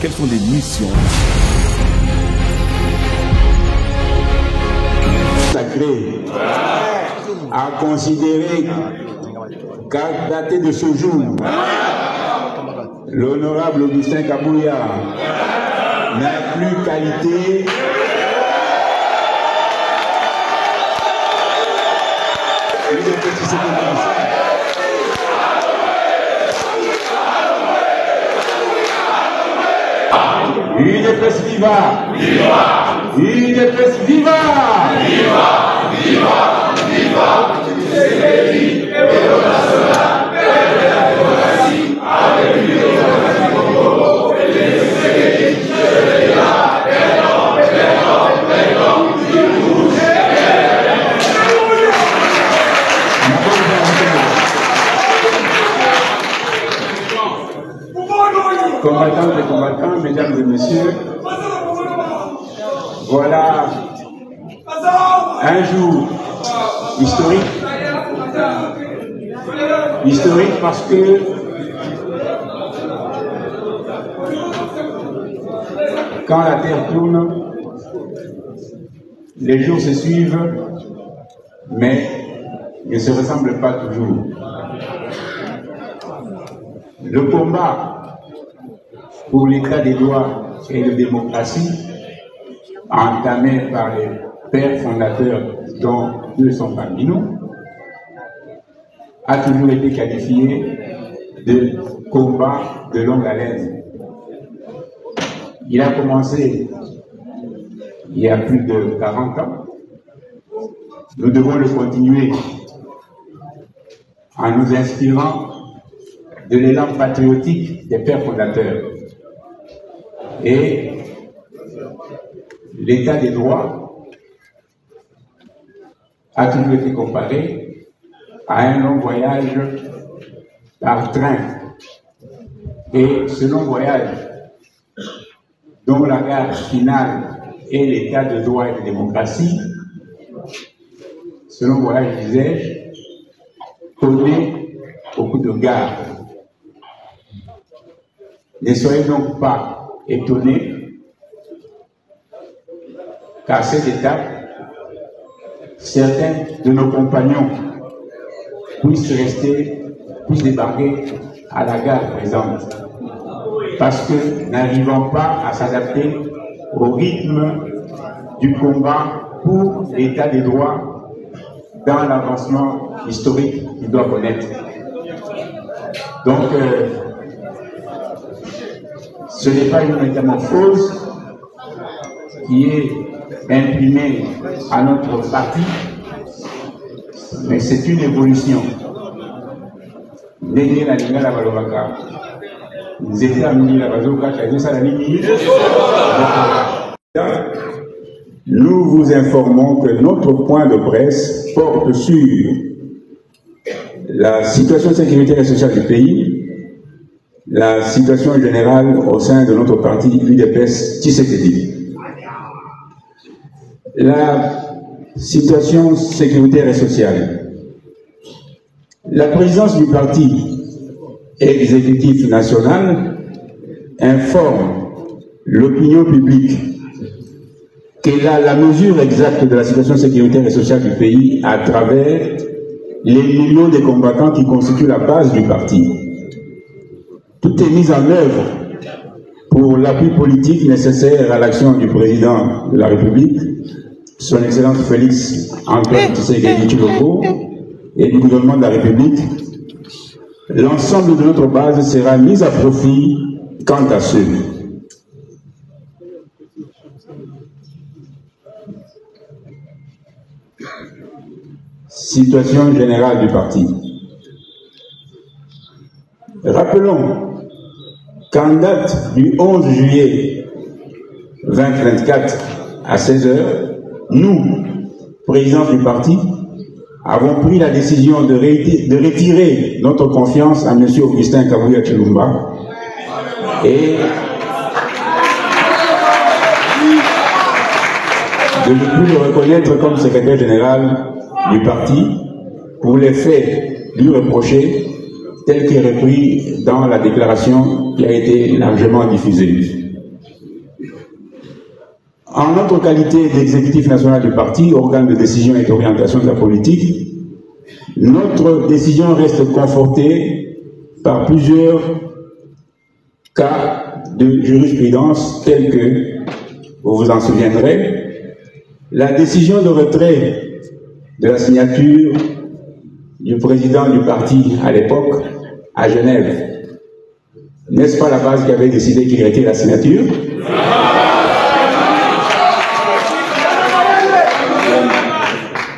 quelles sont les missions? Sacré à considérer qu'à dater de ce jour, l'honorable Augustin Kabouya n'a plus qualité UDPS viva! Viva! UDPS viva! Viva! Viva! Viva! Tshisekedi, héros national, père de la démocratie, avec lui au Congo, et les Tshisekedi, je vais là, combattantes et combattants, mesdames et messieurs, voilà un jour historique. Historique parce que quand la terre tourne, les jours se suivent, mais ne se ressemblent pas toujours. Le combat pour l'état des droits et de démocratie, entamé par les pères fondateurs dont eux sont parmi nous, a toujours été qualifié de combat de longue haleine. Il a commencé il y a plus de 40 ans. Nous devons le continuer en nous inspirant de l'élan patriotique des pères fondateurs. Et l'état des droits a toujours été comparé à un long voyage par train. Et ce long voyage, dont la gare finale est l'état de droit et de démocratie, ce long voyage, disais-je, connaît beaucoup de gares. Ne soyez donc pas étonnés qu'à cette étape, certains de nos compagnons puissent débarquer à la gare présente, parce que n'arrivant pas à s'adapter au rythme du combat pour l'état des droits dans l'avancement historique qu'il doit connaître. Donc, ce n'est pas une métamorphose qui est imprimée à notre parti, mais c'est une évolution. Nous vous informons que notre point de presse porte sur la situation sécuritaire et sociale du pays, la situation générale au sein de notre parti UDPS Tshisekedi. La situation sécuritaire et sociale. La présidence du parti exécutif national informe l'opinion publique qu'elle a la mesure exacte de la situation sécuritaire et sociale du pays à travers les millions de combattants qui constituent la base du parti. Tout est mis en œuvre pour l'appui politique nécessaire à l'action du président de la République, son Excellence Félix Antoine Tshisekedi Tshilombo, et du gouvernement de la République. L'ensemble de notre base sera mis à profit quant à ceux. Situation générale du parti. Rappelons qu'en date du 11 juillet 2024 à 16 h, nous, présidents du parti, avons pris la décision de retirer notre confiance à M. Augustin Kabouya Tshilombo et de ne plus le reconnaître comme secrétaire général du parti pour les faits lui reprochés tels que repris dans la déclaration qui a été largement diffusée. En notre qualité d'exécutif national du parti, organe de décision et d'orientation de la politique, notre décision reste confortée par plusieurs cas de jurisprudence tels que, vous vous en souviendrez, la décision de retrait de la signature du président du parti à l'époque à Genève. N'est-ce pas la base qui avait décidé qu'il retire la signature?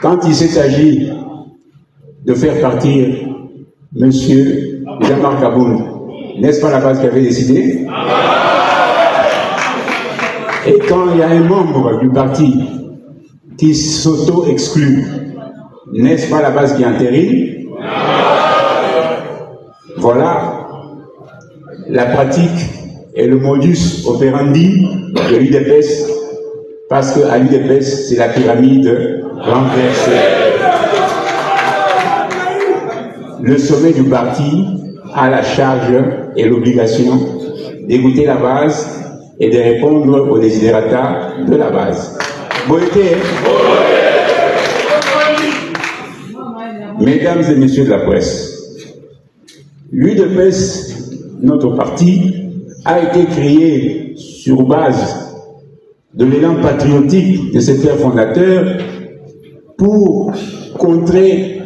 Quand il s'est agi de faire partir M. Jean-Marc Aboun, n'est-ce pas la base qui avait décidé? Et quand il y a un membre du parti qui s'auto-exclut, n'est-ce pas la base qui entérine? Voilà la pratique et le modus operandi de l'UDPS, parce qu'à l'UDPS, c'est la pyramide renversée. Le sommet du parti a la charge et l'obligation d'écouter la base et de répondre aux desiderata de la base. Mesdames et messieurs de la presse, l'UDPS, notre parti, a été créé sur base de l'élan patriotique de ses pères fondateurs pour contrer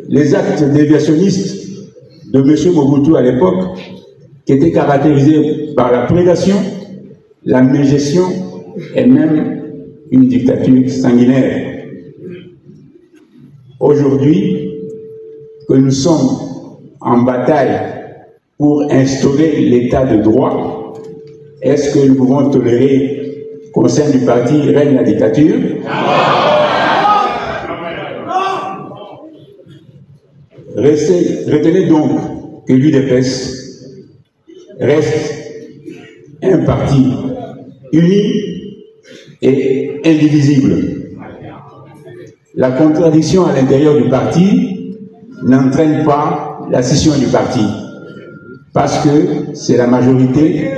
les actes déviationnistes de M. Mobutu à l'époque, qui étaient caractérisés par la prédation, la mégestion et même une dictature sanguinaire. Aujourd'hui, que nous sommes en bataille pour instaurer l'état de droit, est-ce que nous pouvons tolérer qu'au sein du parti règne la dictature? Retenez donc que l'UDPS reste un parti uni et indivisible. La contradiction à l'intérieur du parti n'entraîne pas la scission du parti, parce que c'est la majorité,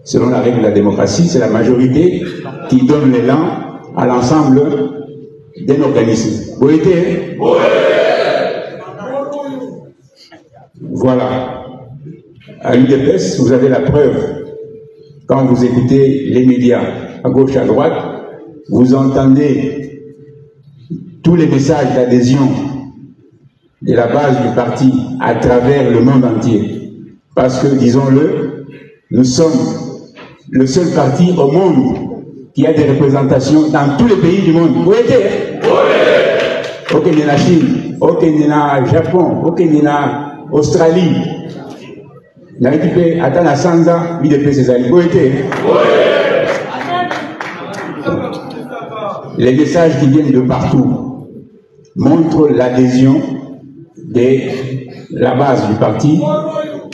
selon la règle de la démocratie, c'est la majorité qui donne l'élan à l'ensemble d'un organisme. Voilà. À l'UDPS, vous avez la preuve. Quand vous écoutez les médias à gauche, à droite, vous entendez tous les messages d'adhésion de la base du parti à travers le monde entier. Parce que, disons-le, nous sommes le seul parti au monde qui a des représentations dans tous les pays du monde. Où était? Ok, il y a la Chine, ok, il y a le Japon, ok, il y a Australie. Il y a l'équipe à la Sanza, l'UDPS ses alliés. Où était? Les messages qui viennent de partout montrent l'adhésion de la base du parti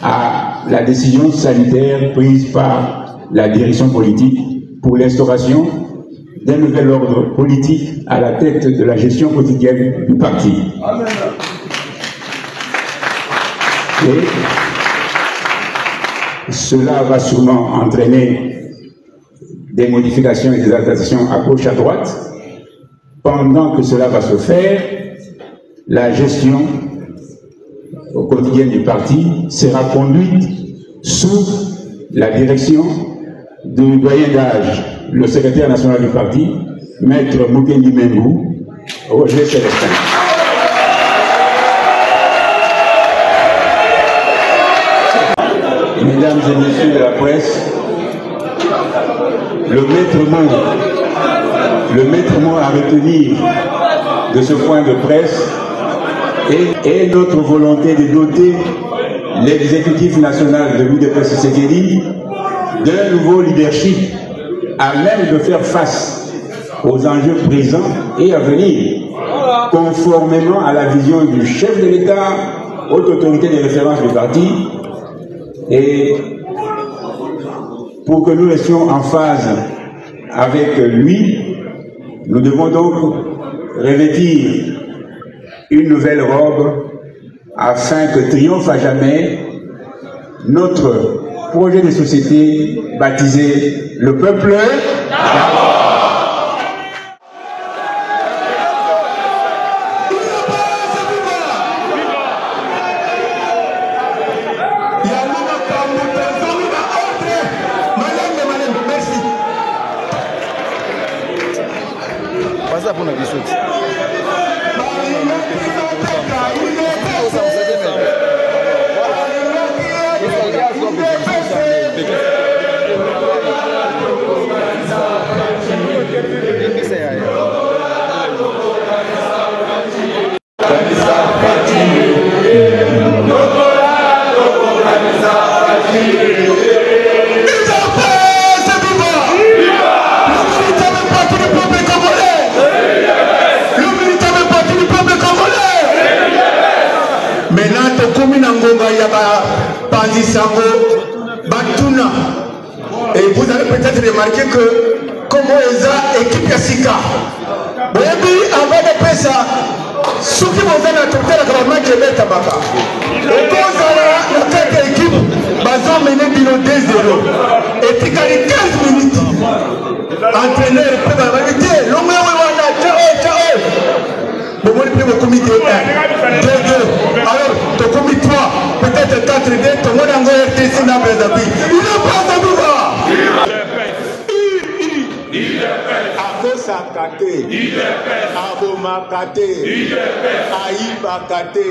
à la décision sanitaire prise par la direction politique pour l'instauration d'un nouvel ordre politique à la tête de la gestion quotidienne du parti. Et cela va sûrement entraîner des modifications et des adaptations à gauche, à droite. Pendant que cela va se faire, la gestion au quotidien du parti sera conduite sous la direction du doyen d'âge, le secrétaire national du parti, Maître Mukendi Membou, Roger Célestin. Mesdames et messieurs de la presse, le maître mot à retenir de ce point de presse est notre volonté de doter l'exécutif national de l'UDPS Tshisekedi d'un nouveau leadership à même de faire face aux enjeux présents et à venir, conformément à la vision du chef de l'État, haute autorité de référence du parti, et pour que nous restions en phase avec lui, nous devons donc revêtir une nouvelle robe afin que triomphe à jamais notre projet de société baptisé le peuple. Passa por aqui, chute. Et vous avez peut-être remarqué que comme ils équipe Yassika, avant de faire ça, ceux qui vont faire la tournée de la main qui est tabaka. Et quand ça la tête équipe, ils ont mené Bilo 2-0. Et puis quand il y a 15 minutes, entraîneur peut valider. L'homme est ciao. Bon, moi, je vais comité 1, 2-2. Alors, tu as commis 3, peut-être 4 2, tu vas dans le RTC dans les habits. Il n'est pas à Bouba. Akosakate, Abomakate, Aibakate,